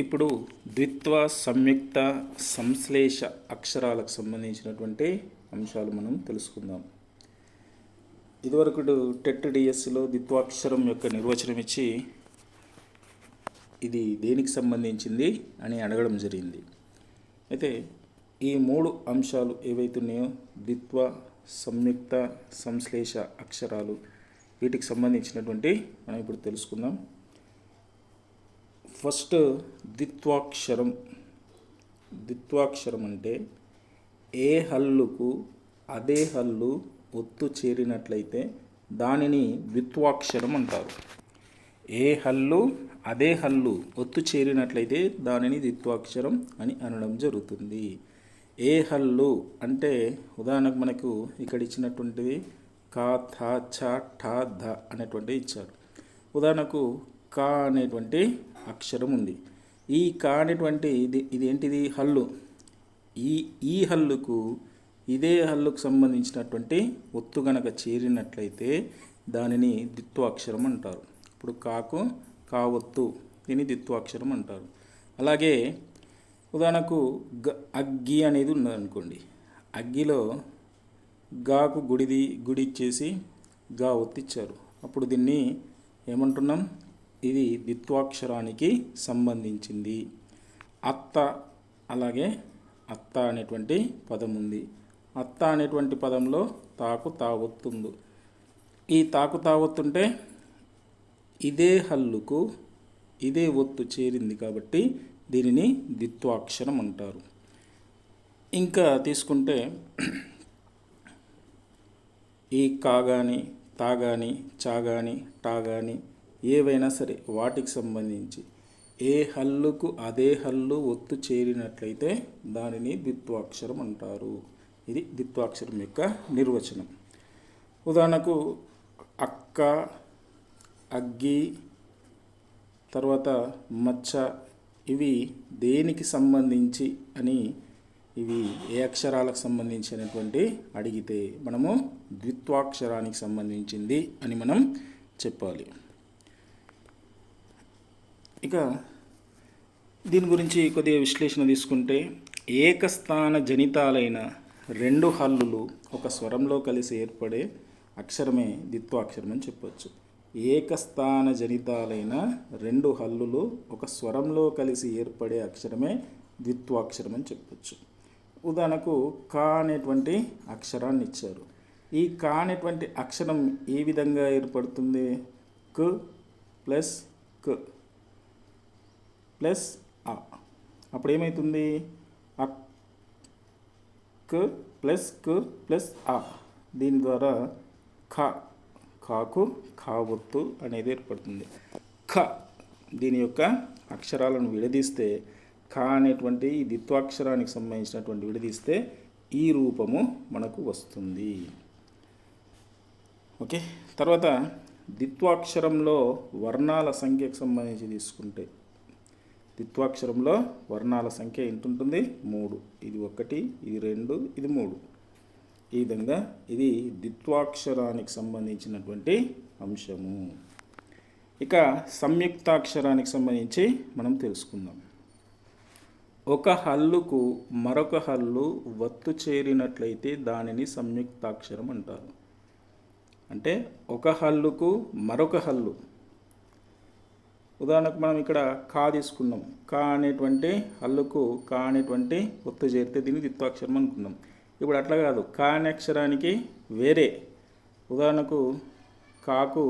ఇప్పుడు ద్విత్వ సంయుక్త సంశ్లేష అక్షరాలకు సంబంధించినటువంటి అంశాలు మనం తెలుసుకుందాం. ఇదివరకు టెట్ డిఎస్సిలో ద్విత్వాక్షరం యొక్క నిర్వచనం ఇచ్చి ఇది దేనికి సంబంధించింది అని అడగడం జరిగింది. అయితే ఈ మూడు అంశాలు ఏవైతున్నాయో ద్విత్వ సంయుక్త సంశ్లేష అక్షరాలు వీటికి సంబంధించినటువంటి మనం ఇప్పుడు తెలుసుకుందాం. ఫస్ట్ ద్విత్వాక్షరం. ద్విత్వాక్షరం అంటే ఏ హల్లుకు అదే హల్లు ఒత్తు చేరినట్లయితే దానిని ద్విత్వాక్షరం అంటారు. ఏ హల్లు అదే హల్లు ఒత్తు చేరినట్లయితే దానిని ద్విత్వాక్షరం అని అనడం జరుగుతుంది. ఏ హల్లు అంటే ఉదాహరణకు మనకు ఇక్కడ ఇచ్చినటువంటివి కా థ చ ఠ ధ అనేటువంటివి ఇచ్చారు. ఉదాహరణకు కా అనేటువంటి అక్షరం ఉంది. ఈ కా అనేటువంటి ఇది ఏంటిది? హల్లు. ఈ హల్లుకు ఇదే హల్లుకు సంబంధించినటువంటి ఒత్తు గనక చేరినట్లయితే దానిని ద్విత్వాక్షరం అంటారు. ఇప్పుడు కాకు కా ఒత్తు, దీన్ని ద్విత్వాక్షరం అంటారు. అలాగే ఉదాహరణకు అగ్గి అనేది ఉన్నదనుకోండి. అగ్గిలో గాకు గుడి ఇచ్చేసి గా ఒత్తిచ్చారు. అప్పుడు దీన్ని ఏమంటున్నాం? ఇది ద్విత్వాక్షరానికి సంబంధించింది. అత్త, అలాగే అత్త అనేటువంటి పదం ఉంది. అత్త అనేటువంటి పదంలో తాకు తావొత్తుంది. ఈ తాకు తావొత్తుంటే ఇదే హల్లుకు ఇదే ఒత్తు చేరింది కాబట్టి దీనిని ద్విత్వాక్షరం అంటారు. ఇంకా తీసుకుంటే ఈ కాగాని తాగాని చాగాని టాగాని ఏవైనా సరే వాటికి సంబంధించి ఏ హల్లుకు అదే హల్లు ఒత్తు చేరినట్లయితే దానిని ద్విత్వాక్షరం అంటారు. ఇది ద్విత్వాక్షరం యొక్క నిర్వచనం. ఉదాహరణకు అక్క, అగ్గి, తర్వాత మచ్చ, ఇవి దేనికి సంబంధించి అని, ఇవి ఏ అక్షరాలకు సంబంధించి అనేటువంటి అడిగితే మనము ద్విత్వాక్షరానికి సంబంధించింది అని మనం చెప్పాలి. ఇక దీని గురించి కొద్దిగా విశ్లేషణ తీసుకుంటే, ఏకస్థాన జనితాలైన రెండు హల్లులు ఒక స్వరంలో కలిసి ఏర్పడే అక్షరమే ద్విత్వాక్షరం అని చెప్పవచ్చు. ఏకస్థాన జనితాలైన రెండు హల్లులు ఒక స్వరంలో కలిసి ఏర్పడే అక్షరమే ద్విత్వాక్షరం అని చెప్పవచ్చు. ఉదాహరణకు కా అనేటువంటి అక్షరాన్ని ఇచ్చారు. ఈ కా అనేటువంటి అక్షరం ఏ విధంగా ఏర్పడుతుంది? క్ ప్లస్ క్ ప్లస్ ఆ. అప్పుడు ఏమవుతుంది? అక్ ప్లస్ క్ ప్లస్ ఆ. దీని ద్వారా కాకు కావొత్తు అనేది ఏర్పడుతుంది. ఖ, దీని యొక్క అక్షరాలను విడదీస్తే ఖ అనేటువంటి ఈ ద్విత్వాక్షరానికి సంబంధించినటువంటి విడదీస్తే ఈ రూపము మనకు వస్తుంది. ఓకే. తర్వాత ద్విత్వాక్షరంలో వర్ణాల సంఖ్యకు సంబంధించి తీసుకుంటే, ద్విత్వాక్షరంలో వర్ణాల సంఖ్య ఎంత ఉంటుంది? 3. ఇది 1, ఇది 2, ఇది 3. ఈ విధంగా ఇది ద్విత్వాక్షరానికి సంబంధించినటువంటి అంశము. ఇక సంయుక్తాక్షరానికి సంబంధించి మనం తెలుసుకుందాం. ఒక హల్లుకు మరొక హల్లు ఒత్తు చేరినట్లయితే దానిని సంయుక్తాక్షరం అంటారు. అంటే ఒక హల్లుకు మరొక హల్లు, ఉదాహరణకు మనం ఇక్కడ కా తీసుకున్నాం. కా అనేటువంటి హల్లుకు కా అనేటువంటి ఒత్తు చేరితే దీన్ని ద్విత్వాక్షరం అనుకున్నాం. ఇప్పుడు అట్లా కాదు, కా అనే అక్షరానికి వేరే, ఉదాహరణకు కాకు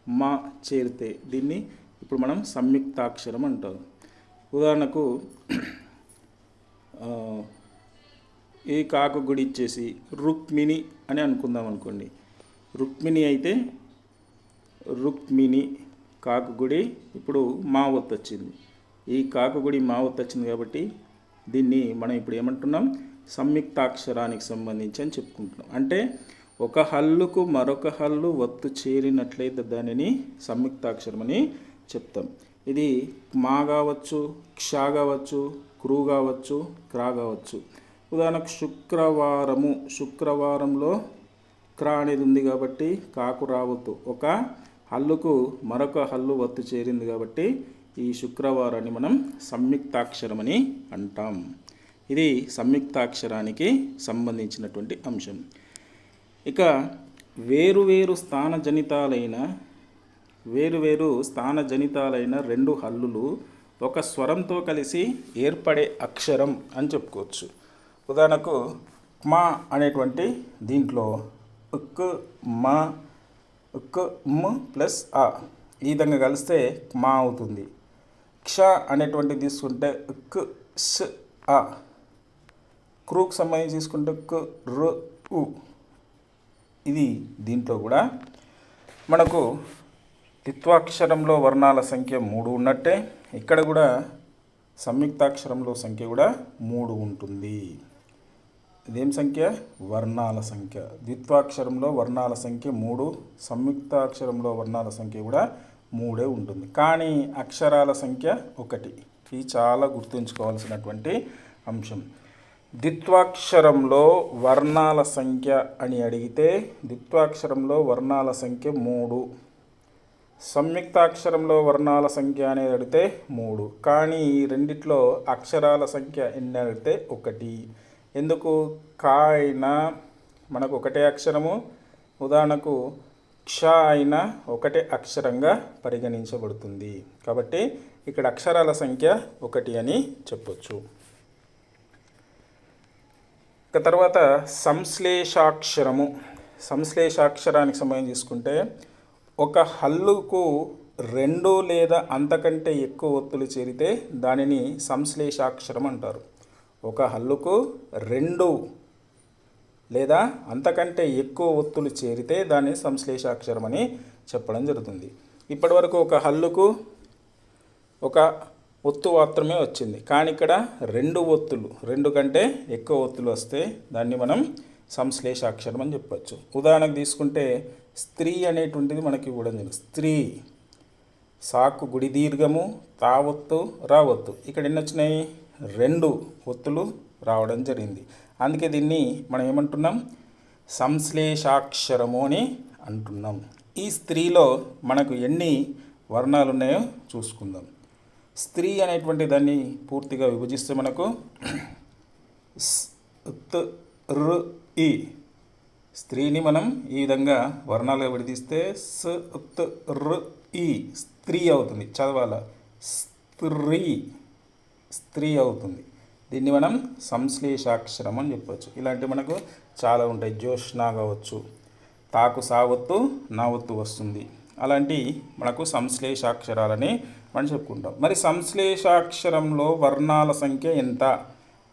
మా చేరితే దీన్ని ఇప్పుడు మనం సంయుక్తాక్షరం అంటాం. ఉదాహరణకు ఈ కాకు గుడి ఇచ్చేసి రుక్మిణి అని అనుకుందాం అనుకోండి. రుక్మిణి అయితే రుక్మిణి కాకు గుడి, ఇప్పుడు మా ఒత్తు వచ్చింది. ఈ కాకు గుడి మా ఒత్తు వచ్చింది కాబట్టి దీన్ని మనం ఇప్పుడు ఏమంటున్నాం? సంయుక్తాక్షరానికి సంబంధించి అని చెప్పుకుంటున్నాం. అంటే ఒక హల్లుకు మరొక హల్లు ఒత్తు చేరినట్లయితే దానిని సంయుక్తాక్షరం అని చెప్తాం. ఇది మా కావచ్చు, క్ష కావచ్చు, క్రూ కావచ్చు, క్రా కావచ్చు. ఉదాహరణకు శుక్రవారము, శుక్రవారంలో క్రా అనేది ఉంది కాబట్టి కాకు రావద్దు. ఒక హల్లుకు మరొక హల్లు ఒత్తు చేరింది కాబట్టి ఈ శుక్రవారాన్ని మనం సంయుక్తాక్షరమని అంటాం. ఇది సంయుక్తాక్షరానికి సంబంధించినటువంటి అంశం. ఇక వేరువేరు స్థానజనితాలైన రెండు హల్లులు ఒక స్వరంతో కలిసి ఏర్పడే అక్షరం అని చెప్పుకోవచ్చు. ఉదాహరణకు క్మా అనేటువంటి దీంట్లో ఉక్ మా ఉక్ మ్ ప్లస్ ఆ ఈ విధంగా కలిస్తే క్మా అవుతుంది. క్ష అనేటువంటి తీసుకుంటే ఉక్ స్ ఆ, క్రూకు సంబంధించి తీసుకుంటే క్ రు ఉ. ఇది దీంట్లో కూడా మనకు ద్విత్వాక్షరంలో వర్ణాల సంఖ్య 3 ఉన్నట్టే ఇక్కడ కూడా సంయుక్తాక్షరంలో సంఖ్య కూడా 3 ఉంటుంది. ఇదేం సంఖ్య? వర్ణాల సంఖ్య. ద్విత్వాక్షరంలో వర్ణాల సంఖ్య 3, సంయుక్తాక్షరంలో వర్ణాల సంఖ్య కూడా 3 ఉంటుంది. కానీ అక్షరాల సంఖ్య 1. ఇది చాలా గుర్తుంచుకోవాల్సినటువంటి అంశం. ద్విత్వాక్షరంలో వర్ణాల సంఖ్య అని అడిగితే ద్విత్వాక్షరంలో వర్ణాల సంఖ్య 3, సంయుక్తాక్షరంలో వర్ణాల సంఖ్య అనేది అడిగితే 3. కానీ ఈ రెండిట్లో అక్షరాల సంఖ్య ఎన్ని అడిగితే 1. ఎందుకు? కా అయినా మనకు ఒకటే అక్షరము, ఉదాహరణకు క్ష అయినా ఒకటే అక్షరంగా పరిగణించబడుతుంది. కాబట్టి ఇక్కడ అక్షరాల సంఖ్య 1 అని చెప్పొచ్చు. ఇక తర్వాత సంశ్లేషాక్షరానికి సంబంధించి తీసుకుంటే ఒక హల్లుకు 2 లేదా అంతకంటే ఎక్కువ ఒత్తులు చేరితే దానిని సంశ్లేషాక్షరం అంటారు. ఒక హల్లుకు 2 లేదా అంతకంటే ఎక్కువ ఒత్తులు చేరితే దాన్ని సంశ్లేషాక్షరం అని చెప్పడం జరుగుతుంది. ఇప్పటివరకు ఒక హల్లుకు ఒక ఒత్తు మాత్రమే వచ్చింది, కానీ ఇక్కడ 2 కంటే ఎక్కువ ఒత్తులు వస్తే దాన్ని మనం సంశ్లేషాక్షరం అని చెప్పచ్చు. ఉదాహరణకు తీసుకుంటే స్త్రీ అనేటువంటిది మనకి ఇవ్వడం జరిగింది. స్త్రీ, సాకు గుడి దీర్ఘము, తావొత్తు రావొత్తు. ఇక్కడ ఎన్ని వచ్చినాయి? 2 ఒత్తులు రావడం జరిగింది. అందుకే దీన్ని మనం ఏమంటున్నాం? సంశ్లేషాక్షరము అని అంటున్నాం. ఈ స్త్రీలో మనకు ఎన్ని వర్ణాలు ఉన్నాయో చూసుకుందాం. స్త్రీ అనేటువంటి దాన్ని పూర్తిగా విభజిస్తే మనకు ఈ స్త్రీని మనం ఈ విధంగా వర్ణాలుగా విడదీస్తే ఈ స్త్రీ అవుతుంది. చదవాల స్త్రీ అవుతుంది. దీన్ని మనం సంశ్లేషాక్షరం అని చెప్పవచ్చు. ఇలాంటివి మనకు చాలా ఉంటాయి. జ్యోష్ణ కావచ్చు, తాకు సావత్తు నా ఒత్తు వస్తుంది. అలాంటి మనకు సంశ్లేషాక్షరాలని మనం చెప్పుకుంటాం. మరి సంశ్లేషాక్షరంలో వర్ణాల సంఖ్య ఎంత?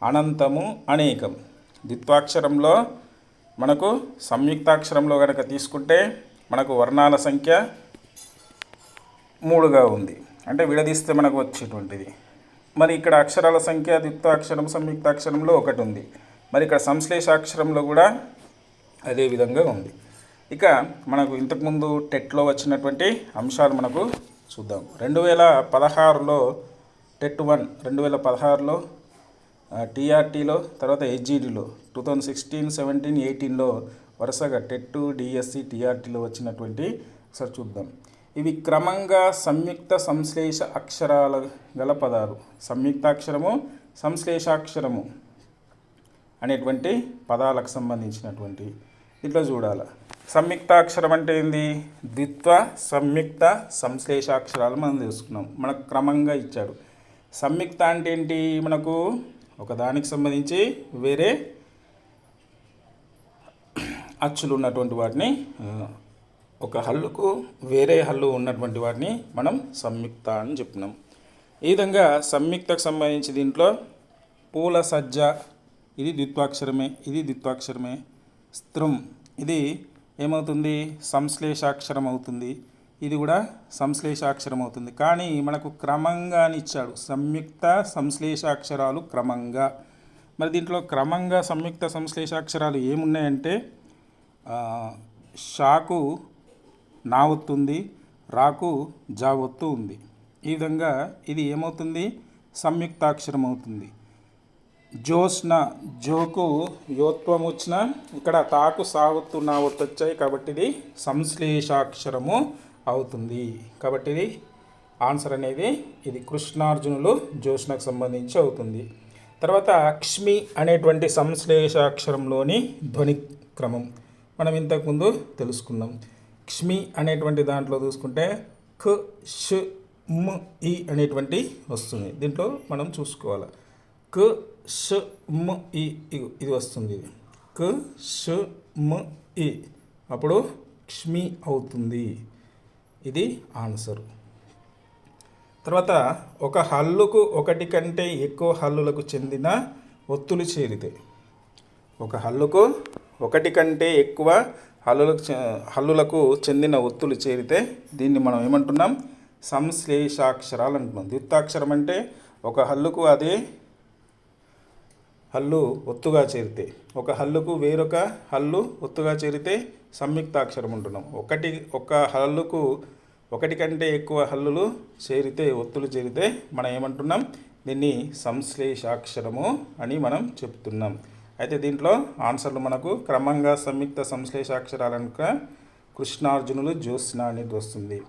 అనంతము, అనేకం. ద్విత్వాక్షరంలో మనకు సంయుక్తాక్షరంలో కనుక తీసుకుంటే మనకు వర్ణాల సంఖ్య 3గా ఉంది, అంటే విడదీస్తే మనకు వచ్చేటువంటిది. మరి ఇక్కడ అక్షరాల సంఖ్య ద్విత్వాక్షరం సంయుక్తాక్షరంలో 1 ఉంది. మరి ఇక్కడ సంశ్లేషాక్షరంలో కూడా అదే విధంగా ఉంది. ఇక మనకు ఇంతకుముందు టెట్లో వచ్చినటువంటి అంశాలు మనకు చూద్దాం. 2016లో టెట్ 1, 2016లో టీఆర్టీలో, తర్వాత హెచ్జిడిలో, 2016, 17, 18లో వరుసగా టెట్, డిఎస్సి, టీఆర్టీలో వచ్చినటువంటి ఒకసారి చూద్దాం. ఇవి క్రమంగా సంయుక్త సంశ్లేష అక్షరాలు గల పదాలు. సంయుక్తాక్షరము, సంశ్లేషాక్షరము అనేటువంటి పదాలకు సంబంధించినటువంటి ఇట్లా చూడాలి. సంయుక్తాక్షరం అంటే ఏంది? ద్విత్వ, సంయుక్త, సంశ్లేషాక్షరాలు మనం తెలుసుకున్నాం. మనకు క్రమంగా ఇచ్చాడు. సంయుక్త అంటే ఏంటి? మనకు ఒకదానికి సంబంధించి వేరే అచ్చులు ఉన్నటువంటి వాటిని, ఒక హల్లుకు వేరే హల్లు ఉన్నటువంటి వాటిని మనం సంయుక్త అని చెప్తున్నాం. ఈ విధంగా సంయుక్తకు సంబంధించి దీంట్లో పూల సజ్జ ఇది ద్విత్వాక్షరమే. స్త్రం ఇది ఏమవుతుంది? సంశ్లేషాక్షరం అవుతుంది. ఇది కూడా సంశ్లేషాక్షరం అవుతుంది. కానీ మనకు క్రమంగా ఇచ్చాడు. సంయుక్త సంశ్లేషాక్షరాలు క్రమంగా. మరి దీంట్లో క్రమంగా సంయుక్త సంశ్లేషాక్షరాలు ఏమున్నాయంటే షాకు నా ఒత్తు ఉంది, రాకు జా ఒత్తు ఉంది. ఈ విధంగా ఇది ఏమవుతుంది? సంయుక్తాక్షరం అవుతుంది. జ్యోత్స్న, జోకు యోత్వం వచ్చిన ఇక్కడ తాకు సావత్తు నా ఒత్తు వచ్చాయి, కాబట్టి ఇది సంశ్లేషాక్షరము అవుతుంది. కాబట్టి ఇది ఆన్సర్ అనేది ఇది కృష్ణార్జునులు జ్యోత్స్నకు సంబంధించి అవుతుంది. తర్వాత క్ష్మి అనేటువంటి సంశ్లేషాక్షరంలోని ధ్వని క్రమం మనం ఇంతకుముందు తెలుసుకున్నాం. క్ష్మి అనేటువంటి దాంట్లో చూసుకుంటే ఖ ష్ మ్ ఈ అనేటువంటి వస్తుంది. దీంట్లో మనం చూసుకోవాలి. క ష్ మ్ ఈ ఇది వస్తుంది. క ష్ మ్ ఈ అప్పుడు క్ష్మి అవుతుంది. ఇది ఆన్సర్. తర్వాత ఒక హల్లుకు ఒకటి కంటే ఎక్కువ హల్లులకు చెందిన ఒత్తులు చేరితే, ఒక హల్లుకు ఒకటి కంటే ఎక్కువ హల్లులకు చెందిన ఒత్తులు చేరితే దీన్ని మనం ఏమంటున్నాం? సంశ్లేషాక్షరాలు అంటున్నాం. ద్విత్వాక్షరం అంటే ఒక హల్లుకు అదే హల్లు ఒత్తుగా చేరితే, ఒక హల్లుకు వేరొక హల్లు ఒత్తుగా చేరితే సంయుక్తాక్షరం ఉంటున్నాం. ఒక హల్లుకు ఒకటి కంటే ఎక్కువ హల్లులు చేరితే, ఒత్తులు చేరితే మనం ఏమంటున్నాం? దీన్ని సంశ్లేషాక్షరము అని మనం చెప్తున్నాం. అయితే దీంట్లో ఆన్సర్లు మనకు క్రమంగా సంయుక్త సంశ్లేషాక్షరాలనుక కృష్ణార్జునులు జ్యోత్స్న అనేది వస్తుంది.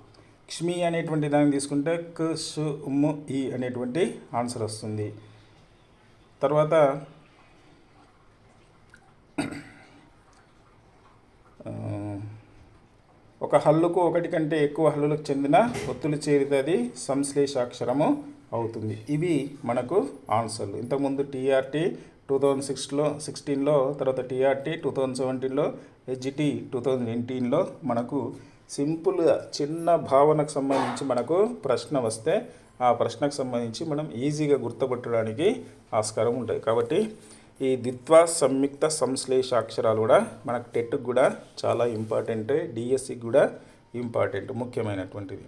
క్ష్మి అనేటువంటి దాన్ని తీసుకుంటే క ష్ మ్ ఈ అనేటువంటి ఆన్సర్ వస్తుంది. తర్వాత ఒక హల్లుకు ఒకటి కంటే ఎక్కువ హల్లులకు చెందిన ఒత్తులు చేరితే అది సంశ్లేషాక్షరము అవుతుంది. ఇవి మనకు ఆన్సర్లు. ఇంతకుముందు టీఆర్టీ 2016లో, తర్వాత టీఆర్టీ 2017లో, హెచ్జిటి 2018లో మనకు సింపుల్గా చిన్న భావనకు సంబంధించి మనకు ప్రశ్న వస్తే ఆ ప్రశ్నకు సంబంధించి మనం ఈజీగా గుర్తుపట్టడానికి ఆస్కారం ఉంటుంది. కాబట్టి ఈ ద్విత్వ సంయుక్త సంశ్లేషాక్షరాలు కూడా మనకు టెట్కి కూడా చాలా ఇంపార్టెంట్, డిఎస్సికి కూడా ఇంపార్టెంట్, ముఖ్యమైనటువంటిది.